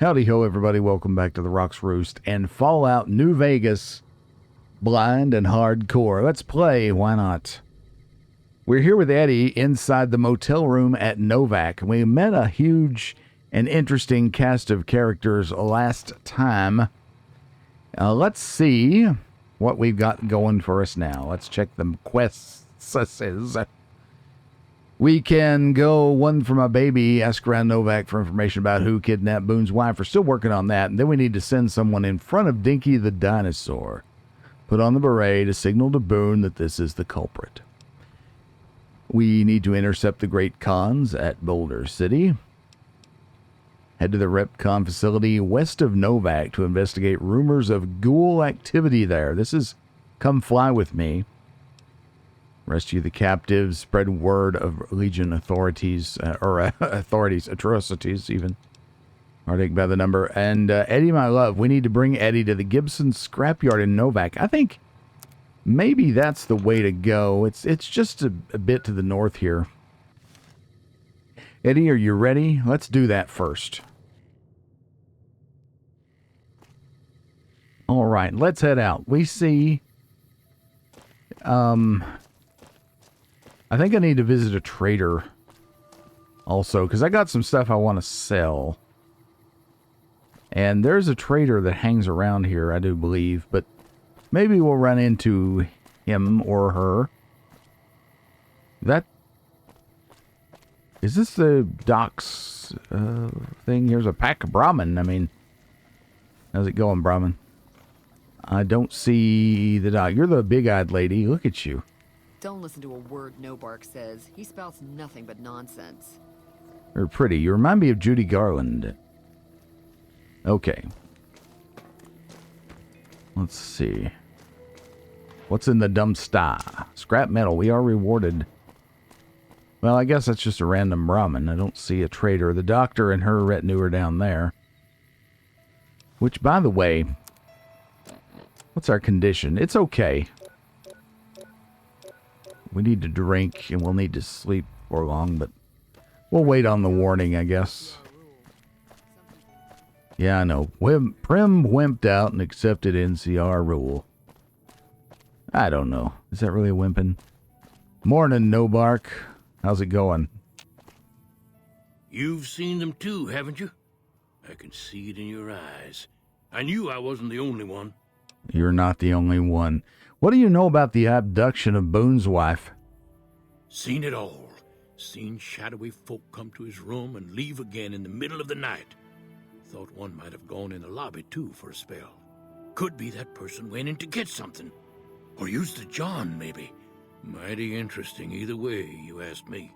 Howdy ho, everybody. Welcome back to the Rock's Roost and Fallout New Vegas, blind and hardcore. Let's play. Why not? We're here with Eddie inside the motel room at Novac. We met a huge and interesting cast of characters last time. Let's see what we've got going for us now. Let's check the quests. We can go one from a baby, ask around Novac for information about who kidnapped Boone's wife. We're still working on that. And then we need to send someone in front of Dinky the dinosaur. Put on the beret to signal to Boone that this is the culprit. We need to intercept the Great Khans at Boulder City. Head to the Repcon facility west of Novac to investigate rumors of ghoul activity there. This is Come Fly With Me. Rescue the captives, spread word of Legion authorities, atrocities even. Heartache by the number. And Eddie, my love, we need to bring Eddie to the Gibson scrapyard in Novac. I think maybe that's the way to go. It's just a bit to the north here. Eddie, are you ready? Let's do that first. All right, let's head out. We see... I think I need to visit a trader also, because I got some stuff I want to sell. And there's a trader that hangs around here, I do believe, but maybe we'll run into him or her. Is this the docks thing? Here's a pack of brahmin. I mean, how's it going, brahmin? I don't see the dock. You're the big-eyed lady. Look at you. Don't listen to a word No-Bark says. He spouts nothing but nonsense. You're pretty. You remind me of Judy Garland. Okay. Let's see. What's in the dumpster? Scrap metal. We are rewarded. Well, I guess that's just a random brahmin. I don't see a trader. The doctor and her retinue are down there. Which, by the way, what's our condition? It's okay. We need to drink, and we'll need to sleep for long, but we'll wait on the warning, I guess. Yeah, I know. Prim wimped out and accepted NCR rule. I don't know. Is that really a wimpin'? Morning, No-Bark. How's it going? You've seen them too, haven't you? I can see it in your eyes. I knew I wasn't the only one. You're not the only one. What do you know about the abduction of Boone's wife? Seen it all. Seen shadowy folk come to his room and leave again in the middle of the night. Thought one might have gone in the lobby too for a spell. Could be that person went in to get something. Or used the John, maybe. Mighty interesting either way, you asked me.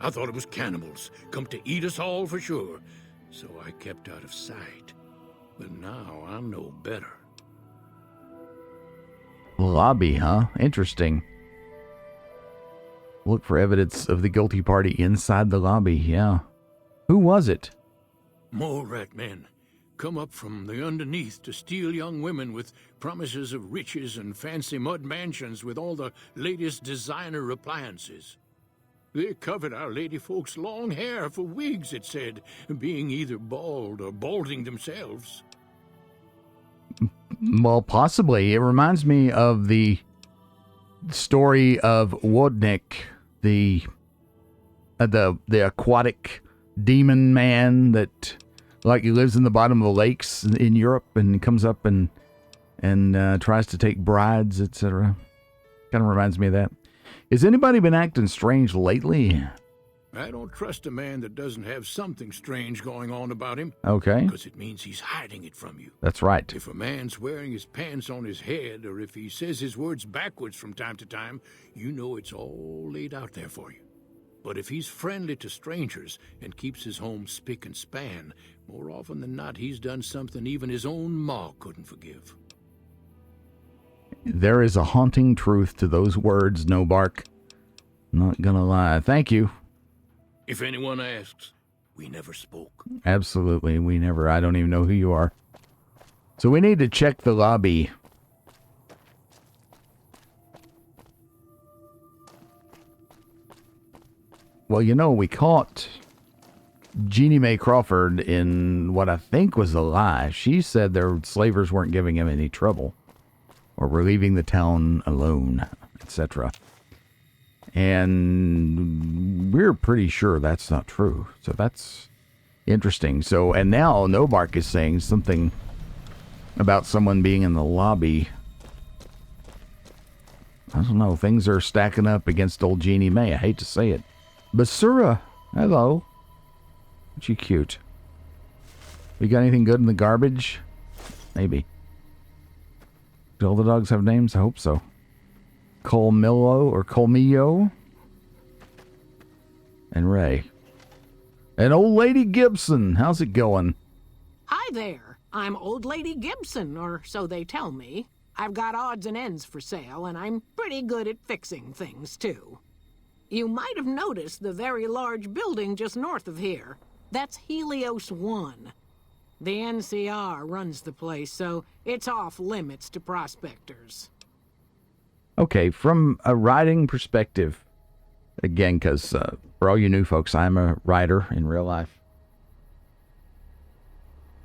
I thought it was cannibals, come to eat us all for sure. So I kept out of sight. But now I know better. Lobby, huh? Interesting. Look for evidence of the guilty party inside the lobby, yeah. Who was it? More rat men. Come up from the underneath to steal young women with promises of riches and fancy mud mansions with all the latest designer appliances. They covered our lady folks' long hair for wigs, it said, being either bald or balding themselves. Well, possibly. It reminds me of the story of Wodnik, the aquatic demon man that, like, he lives in the bottom of the lakes in Europe and comes up and tries to take brides, etc. Kind of reminds me of that. Has anybody been acting strange lately? I don't trust a man that doesn't have something strange going on about him. Okay. Because it means he's hiding it from you. That's right. If a man's wearing his pants on his head, or if he says his words backwards from time to time, you know it's all laid out there for you. But if he's friendly to strangers and keeps his home spick and span, more often than not, he's done something even his own ma couldn't forgive. There is a haunting truth to those words, No-Bark. Not gonna lie. Thank you. If anyone asks, we never spoke. Absolutely, we never. I don't even know who you are. So we need to check the lobby. Well, you know, we caught Jeannie May Crawford, in what I think was a lie, she said their slavers weren't giving him any trouble or were leaving the town alone, etc. And we're pretty sure that's not true. So that's interesting. So, and now No-Bark is saying something about someone being in the lobby. I don't know. Things are stacking up against old Jeannie May. I hate to say it. Basura, hello. Aren't you cute? We got anything good in the garbage? Maybe. Do all the dogs have names? I hope so. Colmillo or Colmillo. And Ray. And old lady Gibson. How's it going? Hi there. I'm old lady Gibson, or so they tell me. I've got odds and ends for sale, and I'm pretty good at fixing things, too. You might have noticed the very large building just north of here. That's Helios 1. The NCR runs the place, so it's off limits to prospectors. Okay, from a writing perspective, again, because for all you new folks, I'm a writer in real life.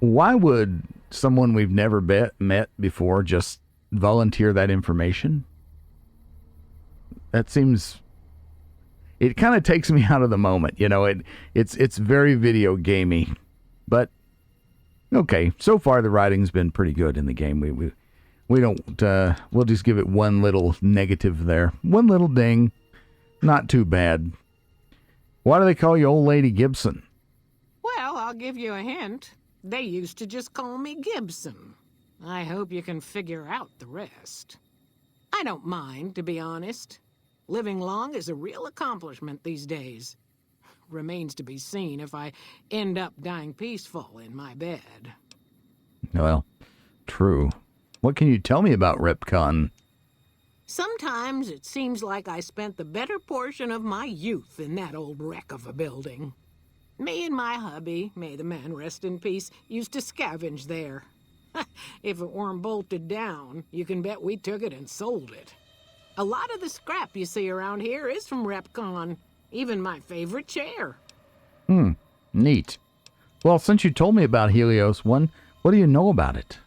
Why would someone we've never met before just volunteer that information? That seems... It kind of takes me out of the moment, you know. It's very video gamey, but okay. So far, the writing's been pretty good in the game. We don't. We'll just give it one little negative there, one little ding. Not too bad. Why do they call you Old Lady Gibson? Well, I'll give you a hint. They used to just call me Gibson. I hope you can figure out the rest. I don't mind, to be honest. Living long is a real accomplishment these days. Remains to be seen if I end up dying peaceful in my bed. Well, true. What can you tell me about RepCon? Sometimes it seems like I spent the better portion of my youth in that old wreck of a building. Me and my hubby, may the man rest in peace, used to scavenge there. If it weren't bolted down, you can bet we took it and sold it. A lot of the scrap you see around here is from RepCon. Even my favorite chair. Neat. Well, since you told me about Helios 1, what do you know about it?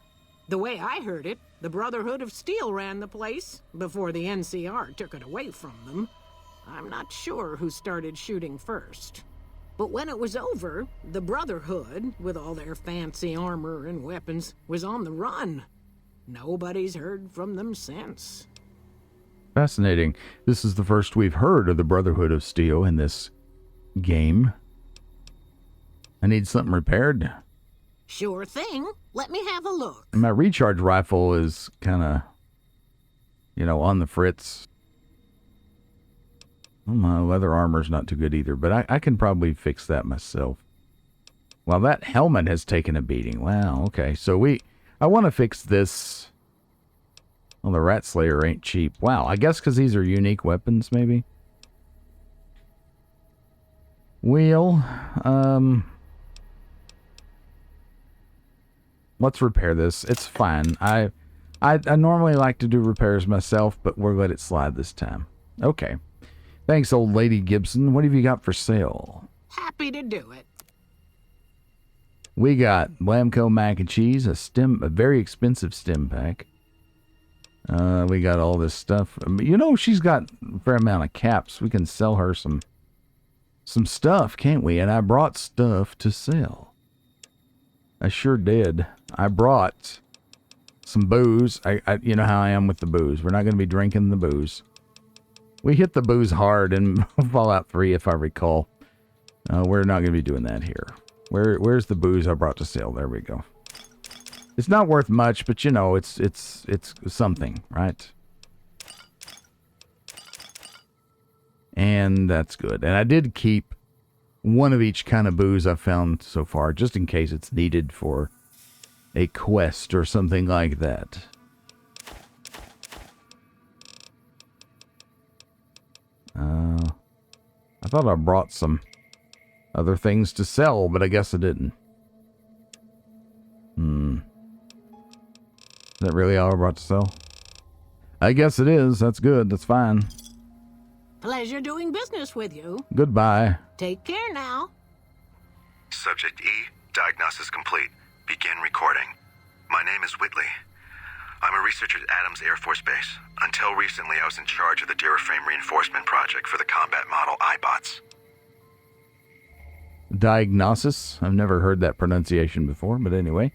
The way I heard it, the Brotherhood of Steel ran the place before the NCR took it away from them. I'm not sure who started shooting first. But when it was over, the Brotherhood, with all their fancy armor and weapons, was on the run. Nobody's heard from them since. Fascinating. This is the first we've heard of the Brotherhood of Steel in this game. I need something repaired. Sure thing. Let me have a look. My recharge rifle is kind of, on the fritz. Well, my leather armor's not too good either, but I can probably fix that myself. Well, that helmet has taken a beating. Wow, okay. So I want to fix this. Well, the Rat Slayer ain't cheap. Wow, I guess because these are unique weapons, maybe? Wheel. Let's repair this. It's fine. I normally like to do repairs myself, but we'll let it slide this time. Okay. Thanks, old lady Gibson. What have you got for sale? Happy to do it. We got Blamco mac and cheese, a very expensive stim pack. We got all this stuff. She's got a fair amount of caps. We can sell her some stuff, can't we? And I brought stuff to sell. I sure did. I brought some booze. You know how I am with the booze. We're not going to be drinking the booze. We hit the booze hard in Fallout 3, if I recall. We're not going to be doing that here. Where's the booze I brought to sale? There we go. It's not worth much, but it's something, right? And that's good. And I did keep one of each kind of booze I've found so far, just in case it's needed for a quest or something like that. I thought I brought some other things to sell, but I guess I didn't. Is that really all I brought to sell? I guess it is. That's good. That's fine. Pleasure doing business with you. Goodbye. Take care now. Subject E, diagnosis complete. Begin recording. My name is Whitley. I'm a researcher at Adams Air Force Base. Until recently, I was in charge of the Duraframe Reinforcement Project for the combat model iBots. Diagnosis? I've never heard that pronunciation before, but anyway.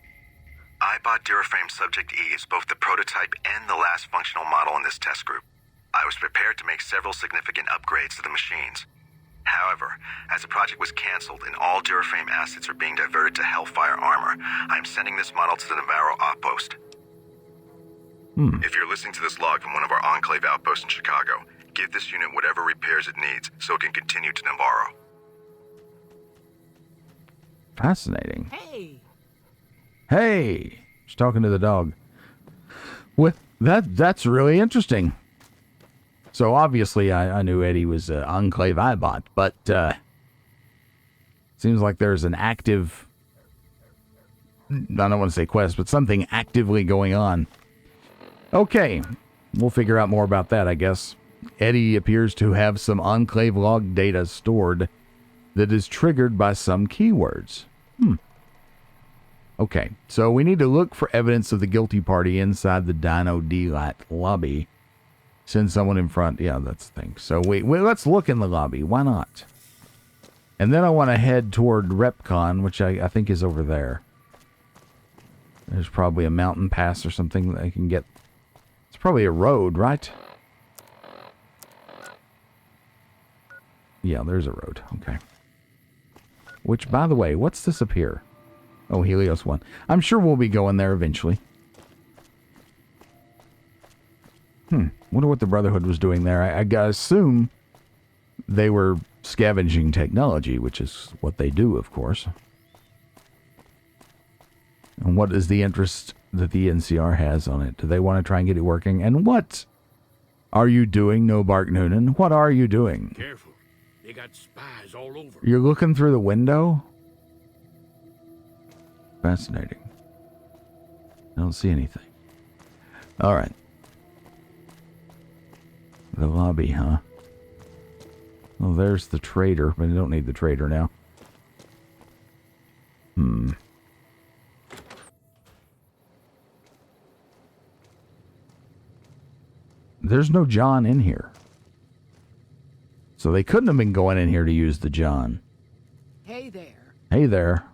iBot Duraframe Subject E is both the prototype and the last functional model in this test group. I was prepared to make several significant upgrades to the machines. However, as the project was canceled and all Duraframe assets are being diverted to Hellfire armor, I'm sending this model to the Navarro outpost. If you're listening to this log from one of our Enclave outposts in Chicago, give this unit whatever repairs it needs so it can continue to Navarro. Fascinating. Hey! Hey! She's talking to the dog. With that's really interesting. So obviously I knew Eddie was an Enclave iBot, but seems like there's an active, I don't want to say quest, but something actively going on. Okay, we'll figure out more about that, I guess. Eddie appears to have some Enclave log data stored that is triggered by some keywords. Okay, so we need to look for evidence of the guilty party inside the Dino D-Light lobby. Send someone in front. Yeah, that's the thing. So let's look in the lobby. Why not? And then I want to head toward RepCon, which I think is over there. There's probably a mountain pass or something that I can get. It's probably a road, right? Yeah, there's a road. Okay. Which, by the way, what's this up here? Oh, Helios 1. I'm sure we'll be going there eventually. Wonder what the Brotherhood was doing there. I assume they were scavenging technology, which is what they do, of course. And what is the interest that the NCR has on it? Do they want to try and get it working? And what are you doing, No-Bark Noonan? What are you doing? Careful. They got spies all over. You're looking through the window? Fascinating. I don't see anything. All right. The lobby, huh? Well, there's the trader, but I don't need the trader now. There's no John in here. So they couldn't have been going in here to use the John. Hey there. Hey there.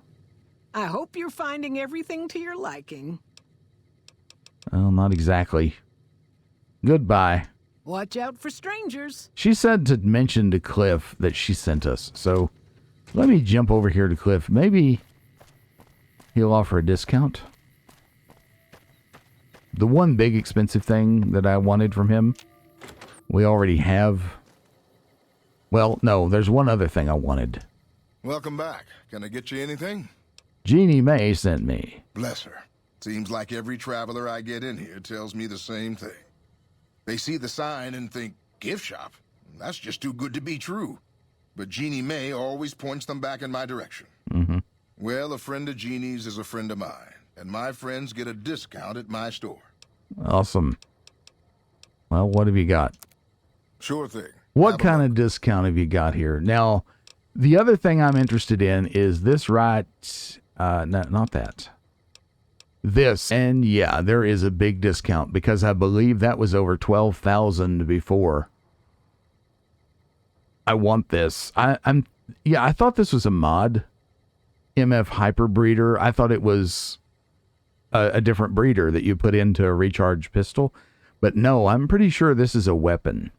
I hope you're finding everything to your liking. Well, not exactly. Goodbye. Watch out for strangers. She said to mention to Cliff that she sent us. So let me jump over here to Cliff. Maybe he'll offer a discount. The one big expensive thing that I wanted from him, we already have. Well, no, there's one other thing I wanted. Welcome back. Can I get you anything? Jeannie Mae sent me. Bless her. Seems like every traveler I get in here tells me the same thing. They see the sign and think, gift shop? That's just too good to be true. But Jeannie Mae always points them back in my direction. Well, a friend of Jeannie's is a friend of mine, and my friends get a discount at my store. Awesome. Well, what have you got? Sure thing. What kind of discount have you got here? Now, the other thing I'm interested in is this right... no, not that. This. And yeah, there is a big discount because I believe that was over 12,000 before. I want this. I thought this was a mod. MF Hyperbreeder. I thought it was a different breeder that you put into a recharge pistol. But no, I'm pretty sure this is a weapon.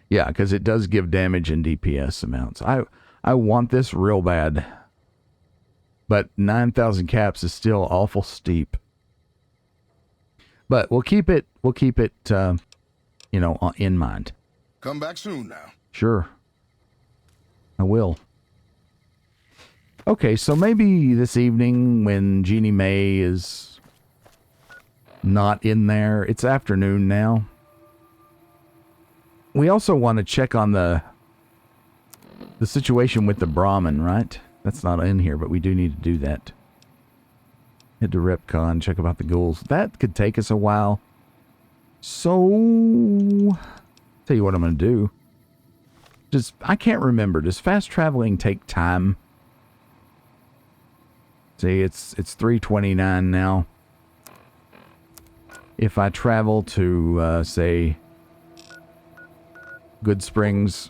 Yeah, because it does give damage and DPS amounts. I want this real bad. But 9,000 caps is still awful steep. But we'll keep it, in mind. Come back soon now. Sure. I will. Okay, so maybe this evening when Jeannie Mae is not in there, it's afternoon now. We also want to check on the situation with the Brahmin, right? That's not in here, but we do need to do that. Head to RepCon, check about the ghouls. That could take us a while. So, tell you what I'm going to do. I can't remember. Does fast traveling take time? See, it's 3:29 now. If I travel to, say, Goodsprings,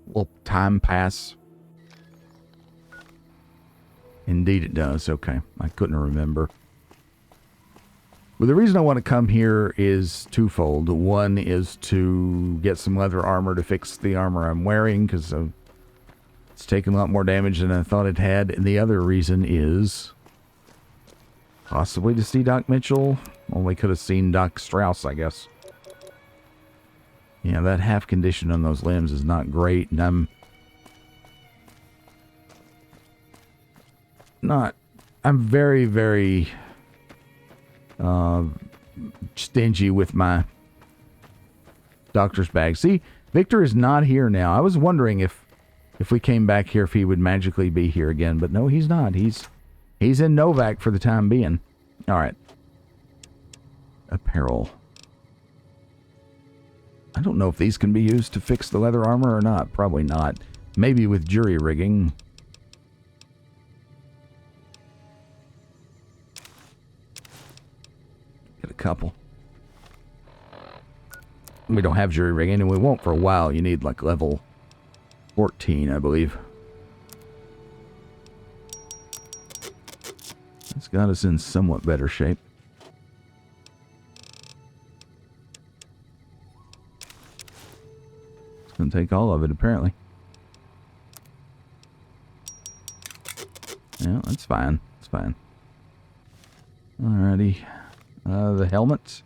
will time pass? Indeed it does. Okay, I couldn't remember. Well, the reason I want to come here is twofold. One is to get some leather armor to fix the armor I'm wearing, because it's taken a lot more damage than I thought it had. And the other reason is possibly to see Doc Mitchell. Only could have seen Doc Strauss, I guess. Yeah, that half condition on those limbs is not great, and I'm very, very stingy with my doctor's bag. See, Victor is not here now. I was wondering if we came back here, if he would magically be here again, but no, he's not. He's in Novac for the time being. All right. Apparel. I don't know if these can be used to fix the leather armor or not. Probably not. Maybe with jury rigging. Get a couple. We don't have jury rigging, and we won't for a while. You need like level 14, I believe. It's got us in somewhat better shape. It's going to take all of it, apparently. Yeah, that's fine. It's fine. Alrighty. The helmets.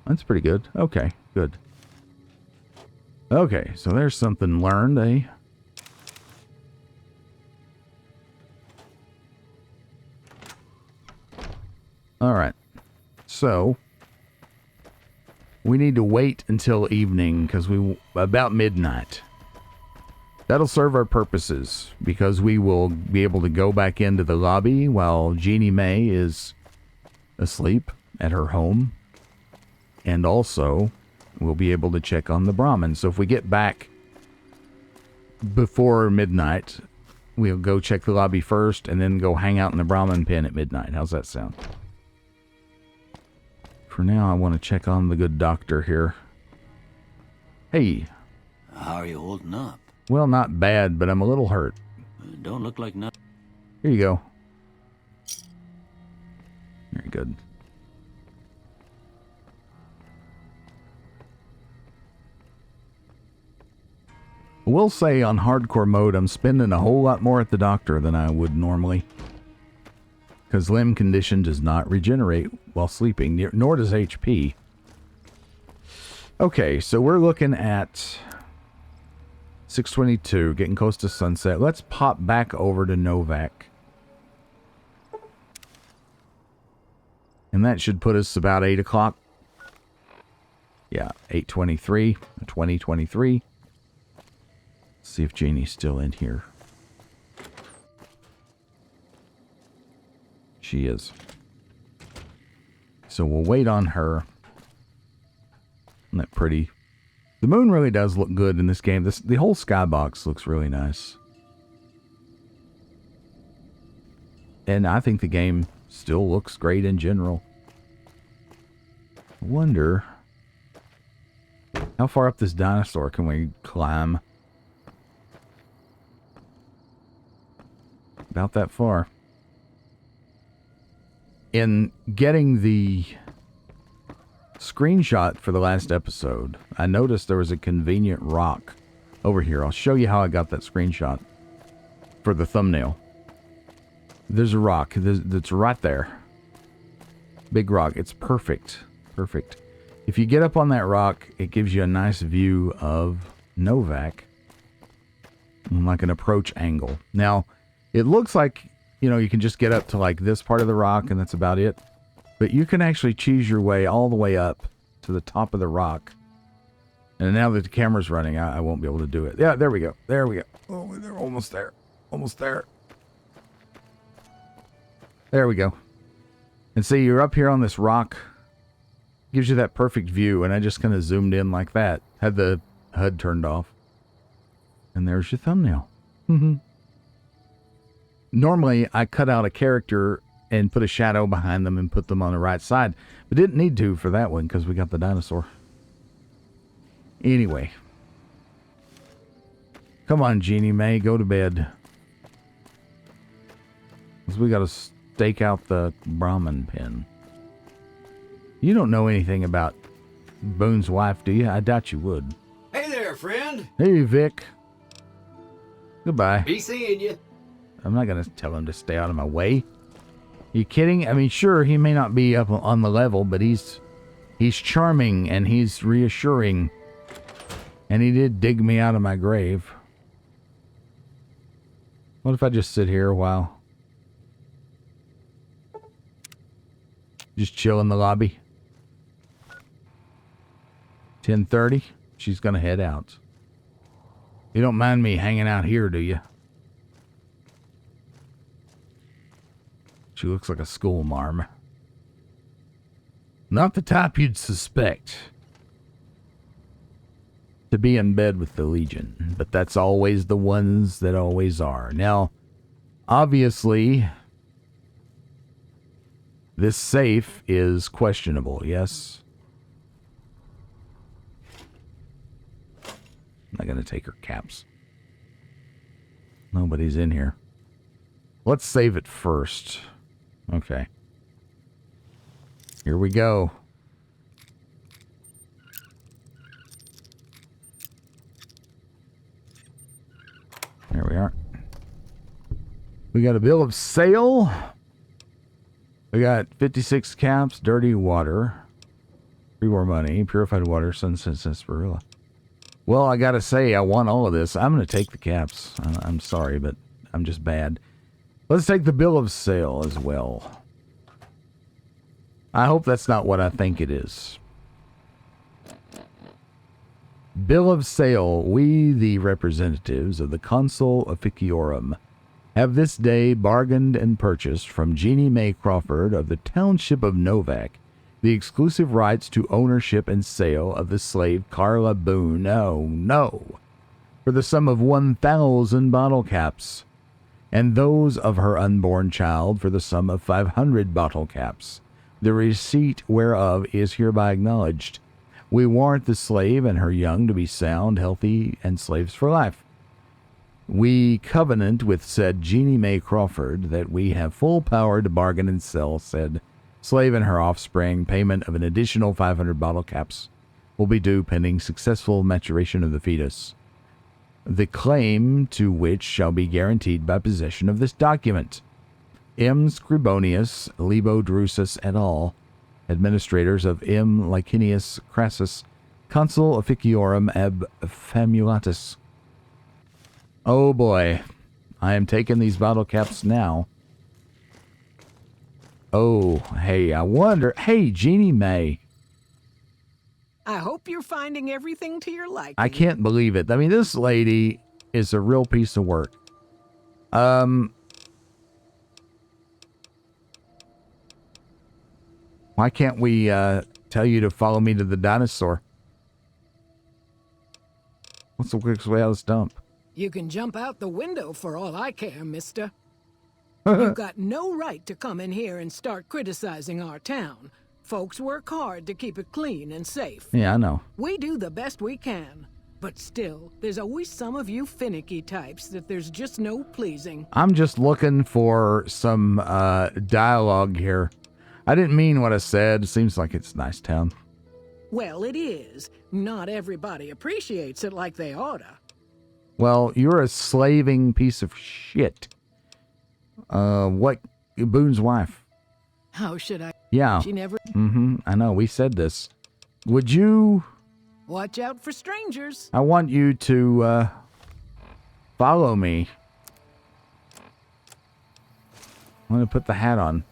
That's pretty good. Okay, good. Okay, so there's something learned, eh? Alright. So, we need to wait until evening, because about midnight. That'll serve our purposes, because we will be able to go back into the lobby while Jeannie Mae is asleep at her home. And also, we'll be able to check on the brahmin. So if we get back before midnight, we'll go check the lobby first and then go hang out in the brahmin pen at midnight. How's that sound? For now, I want to check on the good doctor here. Hey. How are you holding up? Well, not bad, but I'm a little hurt. Don't look like nothing. Here you go. Very good. We'll say on hardcore mode, I'm spending a whole lot more at the doctor than I would normally. Because limb condition does not regenerate while sleeping, nor does HP. Okay, so we're looking at 6:22, getting close to sunset. Let's pop back over to Novac. And that should put us about 8 o'clock. Yeah, 8:23, 20:23. See if Jeannie's still in here. She is. So we'll wait on her. Isn't that pretty? The moon really does look good in this game. The whole skybox looks really nice. And I think the game still looks great in general. I wonder how far up this dinosaur can we climb? About that far. In getting the screenshot for the last episode, I noticed there was a convenient rock over here. I'll show you how I got that screenshot for the thumbnail. There's a rock that's right there. Big rock. It's perfect. Perfect. If you get up on that rock, it gives you a nice view of Novac. Like an approach angle. Now, it looks like, you know, you can just get up to like this part of the rock and that's about it. But you can actually choose your way all the way up to the top of the rock. And now that the camera's running, I won't be able to do it. Yeah, there we go. There we go. Oh, they're almost there. Almost there. There we go. And see, you're up here on this rock. Gives you that perfect view, and I just kind of zoomed in like that. Had the HUD turned off. And there's your thumbnail. Normally, I cut out a character and put a shadow behind them and put them on the right side. But didn't need to for that one because we got the dinosaur. Anyway. Come on, Jeannie Mae, go to bed. Because we got to stake out the brahmin pen. You don't know anything about Boone's wife, do you? I doubt you would. Hey there, friend. Hey, Vic. Goodbye. Be seeing you. I'm not going to tell him to stay out of my way. You kidding? I mean, sure, he may not be up on the level, but he's charming and he's reassuring. And he did dig me out of my grave. What if I just sit here a while? Just chill in the lobby. 10:30. She's going to head out. You don't mind me hanging out here, do you? She looks like a school marm. Not the type you'd suspect to be in bed with the Legion, but that's always the ones that always are. Now, obviously, this safe is questionable, yes? I'm not going to take her caps. Nobody's in here. Let's save it first. Okay. Here we go. There we are. We got a bill of sale. We got 56 caps, dirty water, pre-war money, purified water, sunset sarsaparilla. Well, I gotta say, I want all of this. I'm gonna take the caps. I'm sorry, but I'm just bad. Let's take the bill of sale as well. I hope that's not what I think it is. Bill of sale. We, the representatives of the Consul Officiorum, have this day bargained and purchased from Jeannie May Crawford of the township of Novac the exclusive rights to ownership and sale of the slave Carla Boone. No. For the sum of 1,000 bottle caps, and those of her unborn child for the sum of 500 bottle caps, the receipt whereof is hereby acknowledged. We warrant the slave and her young to be sound, healthy, and slaves for life. We covenant with said Jeannie May Crawford that we have full power to bargain and sell said slave and her offspring. Payment of an additional 500 bottle caps will be due pending successful maturation of the fetus, the claim to which shall be guaranteed by possession of this document. M. Scribonius, Lebo Drusus et al., administrators of M. Licinius Crassus, Consul Officiorum ab Famulatus. Oh boy, I am taking these bottle caps now. Oh, hey, I wonder. Hey, Jeannie Mae. I hope you're finding everything to your liking. I can't believe it. I mean, this lady is a real piece of work. Why can't we tell you to follow me to the dinosaur? What's the quickest way out of this dump? You can jump out the window for all I care, mister. You've got no right to come in here and start criticizing our town. Folks work hard to keep it clean and safe. Yeah, I know. We do the best we can. But still, there's always some of you finicky types that there's just no pleasing. I'm just looking for some dialogue here. I didn't mean what I said. It seems like it's a nice town. Well, it is. Not everybody appreciates it like they oughta. Well, you're a slaving piece of shit. What? Boone's wife. How should I? Yeah. She never... I know. We said this. Would you... Watch out for strangers. I want you to, follow me. I'm going to put the hat on.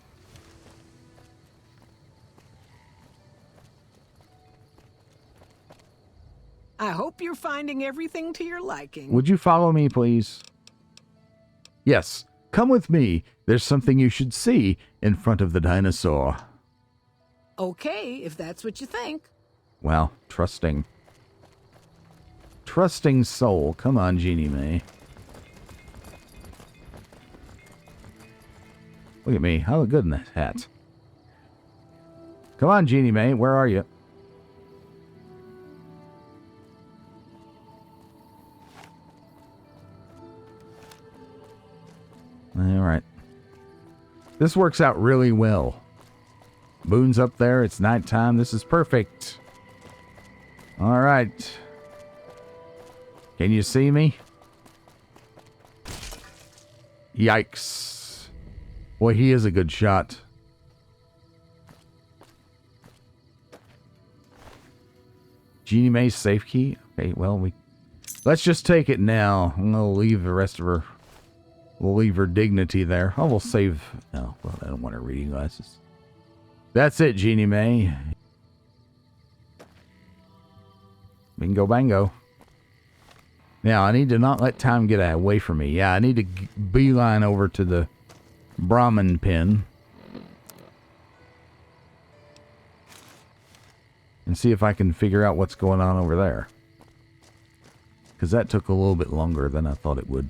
I hope you're finding everything to your liking. Would you follow me, please? Yes. Come with me. There's something you should see in front of the dinosaur. Okay, if that's what you think. Wow, trusting. Trusting soul. Come on, Jeannie Mae. Look at me. I look good in that hat. Come on, Jeannie Mae. Where are you? All right. This works out really well. Boone's up there. It's nighttime. This is perfect. All right. Can you see me? Yikes. Boy, he is a good shot. Jeannie Mae's safe key? Okay, well, let's just take it now. I'm going to leave the rest of her. We'll leave her dignity there. Oh, we'll save... Oh, well, I don't want her reading glasses. That's it, Jeannie Mae. Bingo bango. Now, I need to not let time get away from me. Yeah, I need to beeline over to the brahmin pen. And see if I can figure out what's going on over there. Because that took a little bit longer than I thought it would.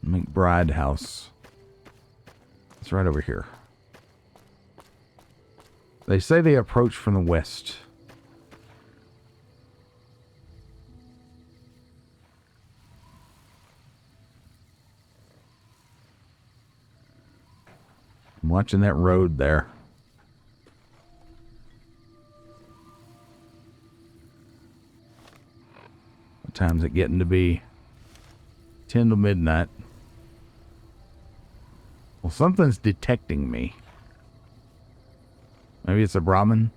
McBride house. It's right over here. They say they approach from the west. I'm watching that road there. What time's it getting to be? 10 to midnight. Well, something's detecting me. Maybe it's a brahmin.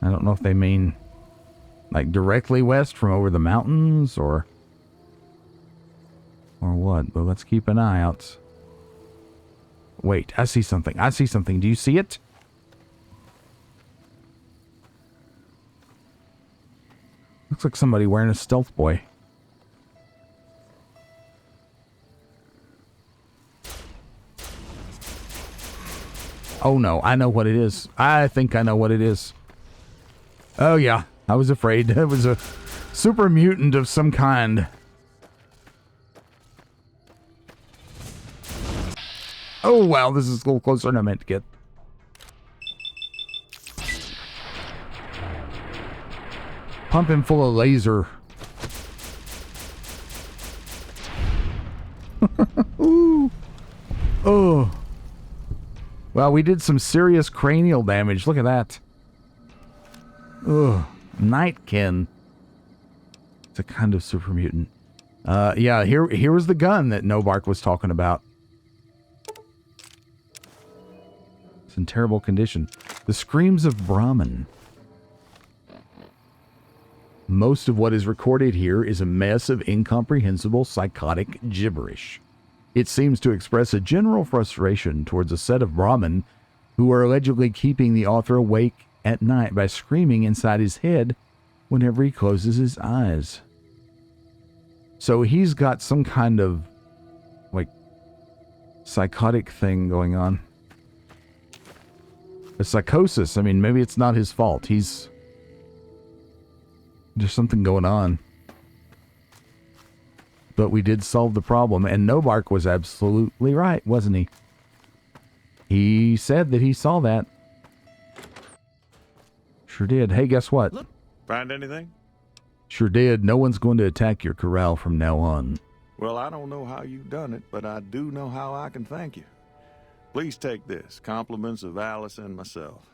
I don't know if they mean like directly west from over the mountains or what, but let's keep an eye out. Wait, I see something. I see something. Do you see it? Looks like somebody wearing a stealth boy. Oh no, I know what it is. I think I know what it is. Oh yeah, I was afraid. It was a super mutant of some kind. Oh wow, this is a little closer than I meant to get. Pump him full of laser. Ooh. Oh. Well, we did some serious cranial damage. Look at that. Ugh. Nightkin. It's a kind of super mutant. Yeah, here was the gun that No-Bark was talking about. It's in terrible condition. The screams of Brahmin. Most of what is recorded here is a mess of incomprehensible psychotic gibberish. It seems to express a general frustration towards a set of Brahmin who are allegedly keeping the author awake at night by screaming inside his head whenever he closes his eyes. So he's got some kind of, like, psychotic thing going on. A psychosis. I mean, maybe it's not his fault. There's something going on. But we did solve the problem, and No-Bark was absolutely right, wasn't he? He said that he saw that. Sure did. Hey, guess what? Look, find anything? Sure did. No one's going to attack your corral from now on. Well, I don't know how you've done it, but I do know how I can thank you. Please take this, compliments of Alice and myself.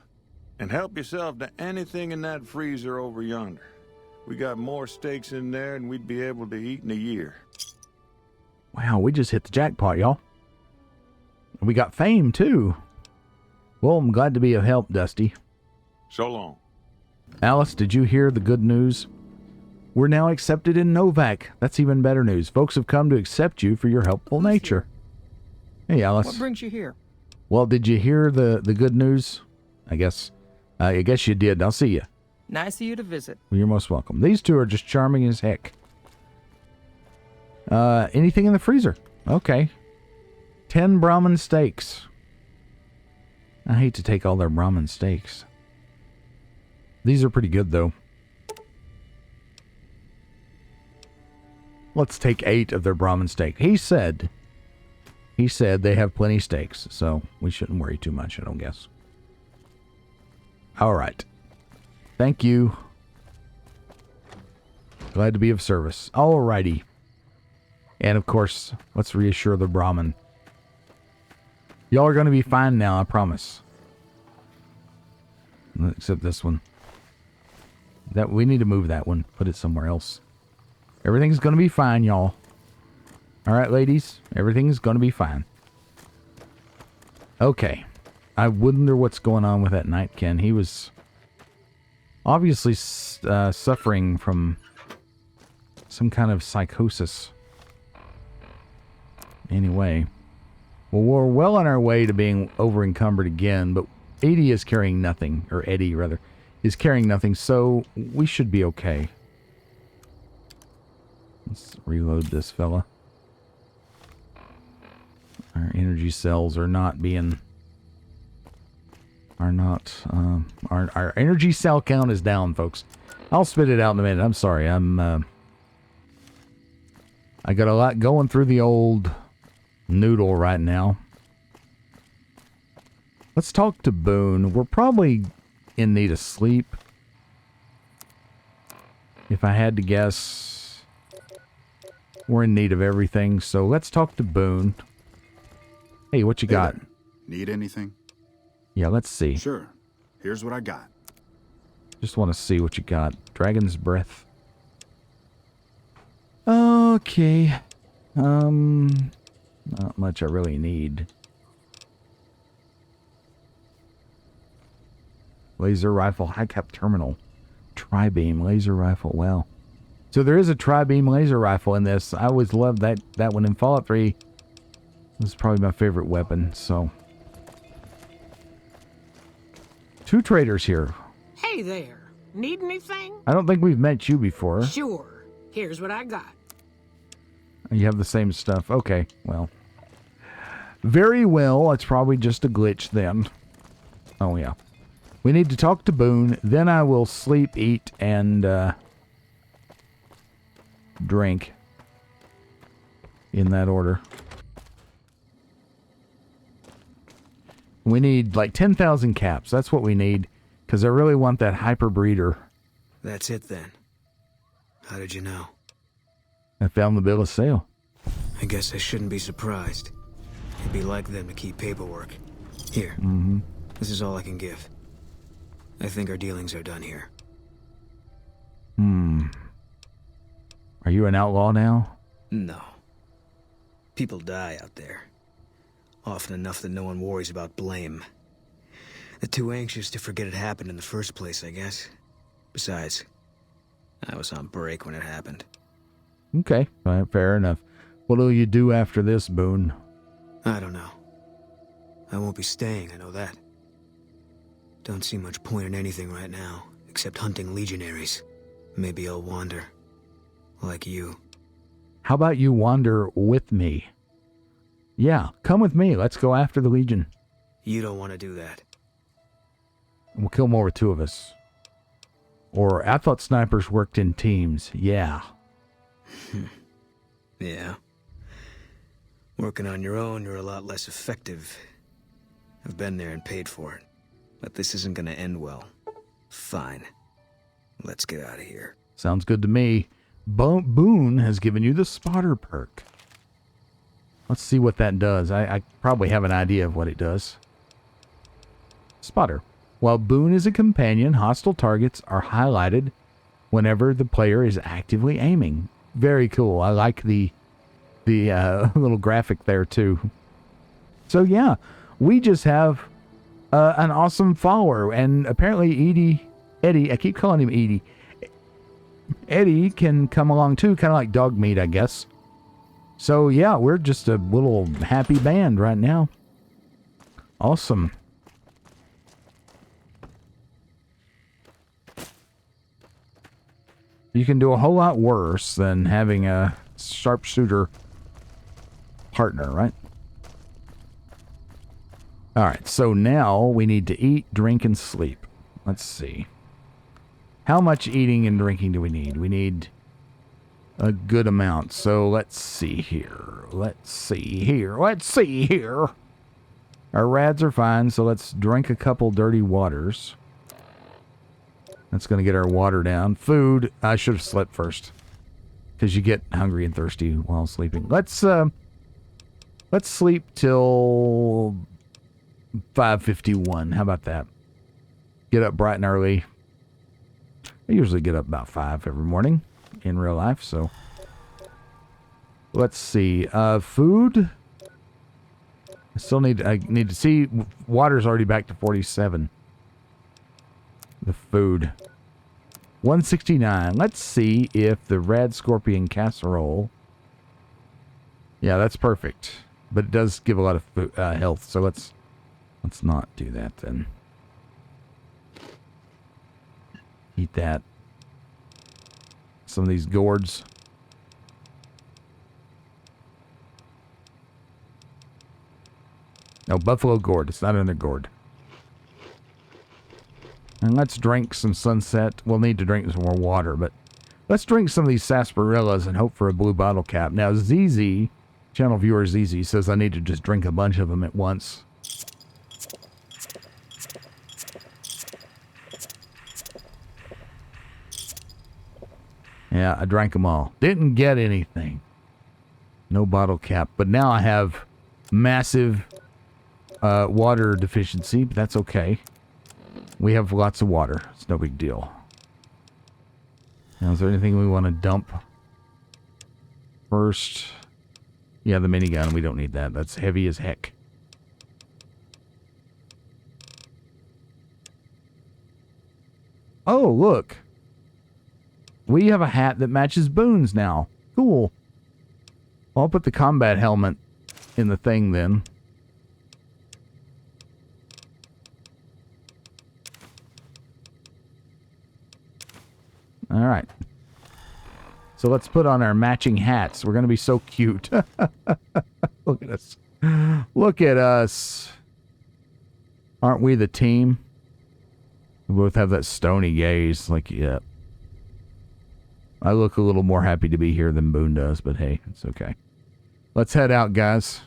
And help yourself to anything in that freezer over yonder. We got more steaks in there than we'd be able to eat in a year. Wow, we just hit the jackpot, y'all. And we got fame, too. Well, I'm glad to be of help, Dusty. So long. Alice, did you hear the good news? We're now accepted in Novac. That's even better news. Folks have come to accept you for your helpful nature. Hey, Alice. What brings you here? Well, did you hear the good news? I guess you did. I'll see you. Nice of you to visit. Well, you're most welcome. These two are just charming as heck. Anything in the freezer? Okay. 10 brahmin steaks. I hate to take all their brahmin steaks. These are pretty good, though. Let's take 8 of their brahmin steak. He said they have plenty steaks, so we shouldn't worry too much, I don't guess. All right. Thank you. Glad to be of service. All righty. And, of course, let's reassure the brahmin. Y'all are going to be fine now, I promise. Except this one. We need to move that one. Put it somewhere else. Everything's going to be fine, y'all. All right, ladies. Everything's going to be fine. Okay. I wonder what's going on with that Nightkin. He was obviously suffering from some kind of psychosis. Anyway. Well, we're well on our way to being over-encumbered again, but Eddie is carrying nothing, or Eddie, rather, is carrying nothing, so we should be okay. Let's reload this fella. Our energy cells are not being... Our energy cell count is down, folks. I'll spit it out in a minute. I'm sorry. I got a lot going through the old noodle right now. Let's talk to Boone. We're probably in need of sleep. If I had to guess, we're in need of everything. So let's talk to Boone. Hey, what you got? There. Need anything? Yeah, let's see. Sure. Here's what I got. Just want to see what you got. Dragon's breath. Okay. Not much I really need. Laser rifle, high cap terminal. Tri-beam laser rifle. Wow. So there is a tri-beam laser rifle in this. I always loved that one in Fallout 3. It was probably my favorite weapon, so. 2 traders here. Hey there. Need anything? I don't think we've met you before. Sure. Here's what I got. You have the same stuff. Okay, well. Very well. It's probably just a glitch then. Oh, yeah. We need to talk to Boone. Then I will sleep, eat, and drink. In that order. We need like 10,000 caps. That's what we need. Because I really want that hyper breeder. That's it then. How did you know? I found the bill of sale. I guess I shouldn't be surprised. It'd be like them to keep paperwork. Here. This is all I can give. I think our dealings are done here. Are you an outlaw now? No. People die out there. Often enough that no one worries about blame. They're too anxious to forget it happened in the first place, I guess. Besides, I was on break when it happened. Okay, fair enough. What will you do after this, Boone? I don't know. I won't be staying, I know that. Don't see much point in anything right now, except hunting legionaries. Maybe I'll wander. Like you. How about you wander with me? Yeah, come with me. Let's go after the Legion. You don't want to do that. We'll kill more with 2 of us. Or, I thought snipers worked in teams. Yeah. Yeah. Working on your own, you're a lot less effective. I've been there and paid for it. But this isn't gonna end well. Fine. Let's get out of here. Sounds good to me. Boone has given you the spotter perk. Let's see what that does. I probably have an idea of what it does. Spotter. While Boone is a companion, hostile targets are highlighted whenever the player is actively aiming. Very cool. I like the little graphic there too. So yeah, we just have an awesome follower, and apparently Eddie, I keep calling him Edie. Eddie can come along too, kind of like dog meat, I guess. So yeah, we're just a little happy band right now. Awesome. You can do a whole lot worse than having a sharpshooter partner, right? Alright, so now we need to eat, drink, and sleep. Let's see. How much eating and drinking do we need? We need a good amount. So let's see here. Let's see here. Let's see here. Our rads are fine, so let's drink a couple dirty waters. That's going to get our water down. Food. I should have slept first, because you get hungry and thirsty while sleeping. Let's sleep till 5:51. How about that? Get up bright and early. I usually get up about 5 every morning in real life, so let's see. Food. I need to see. Water's already back to 47. The food. 169. Let's see if the Rad Scorpion casserole. Yeah, that's perfect. But it does give a lot of food, health, so let's not do that then. Eat that. Some of these gourds. No, buffalo gourd. It's not another gourd. And let's drink some Sunset. We'll need to drink some more water, but let's drink some of these sarsaparillas and hope for a blue bottle cap. Now, ZZ, channel viewer ZZ, says I need to just drink a bunch of them at once. Yeah, I drank them all. Didn't get anything. No bottle cap. But now I have massive water deficiency, but that's okay. We have lots of water. It's no big deal. Now, is there anything we want to dump first? Yeah, the minigun. We don't need that. That's heavy as heck. Oh, look. We have a hat that matches Boone's now. Cool. I'll put the combat helmet in the thing then. All right. So let's put on our matching hats. We're going to be so cute. Look at us. Look at us. Aren't we the team? We both have that stony gaze. Like, yeah. I look a little more happy to be here than Boone does, but hey, it's okay. Let's head out, guys.